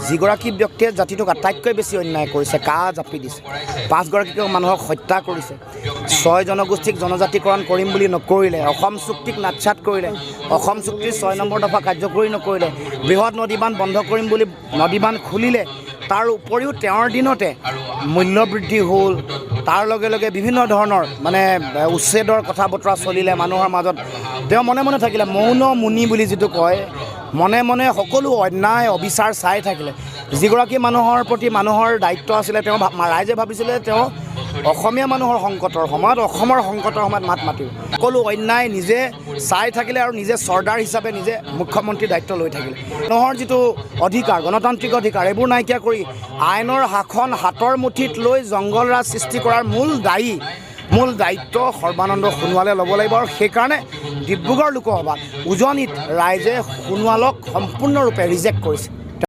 যিগৰাকী ব্যক্তিয়ে জাতিটোক আটাইতকৈ বেছি অন্যায় কৰিছে, কাহ জাপি দিছে, 5 গৰাকী মানুহক হত্যা কৰিছে, 6 জনগোষ্ঠীক জনজাতিকৰণ কৰিম বুলি নকৰিলে, অসম চুক্তিক নাটছাত কৰিলে, অসম চুক্তিৰ 6 নম্বৰ দফা কাৰ্যকৰী নকৰিলে, বৃহৎ নদীবান্ধ বন্ধ কৰিম বুলি নদীবান্ধ খুলিলে। তাৰ উপৰিও তেওঁৰ দিনতে মূল্যবৃদ্ধি হ'ল, তাৰ লগে লগে বিভিন্ন ধৰণৰ মানে উচ্ছেদৰ কথা বতৰা চলিলে মানুহৰ মাজত। তেওঁ মনে মনে থাকিলে, মৌন মুনি বুলি যিটো কয়, মনে মনে সকলো অন্যায় অবিচাৰ চাই থাকিলে। যিগৰাকী মানুহৰ প্ৰতি মানুহৰ দায়িত্ব আছিলে, তেওঁ ৰাইজে ভাবিছিলে তেওঁ অসমীয়া মানুহৰ সংকটৰ সময়ত, অসমৰ সংকটৰ সময়ত মাত মাতিব। সকলো অন্যায় নিজে চাই থাকিলে আৰু নিজে চৰ্দাৰ হিচাপে নিজে মুখ্যমন্ত্ৰীৰ দায়িত্ব লৈ থাকিলে। মানুহৰ যিটো অধিকাৰ, গণতান্ত্ৰিক অধিকাৰ, এইবোৰ নাইকিয়া কৰি আইনৰ শাসন হাতৰ মুঠিত লৈ জংঘল ৰাজ সৃষ্টি কৰাৰ মূল দায়িত্ব সৰ্বানন্দ সোণোৱালে ল'ব লাগিব। আৰু সেইকাৰণে ডিব্ৰুগড় লোকসভাত উজনিত ৰাইজে সোণোৱালক সম্পূৰ্ণৰূপে ৰিজেক্ট কৰিছে।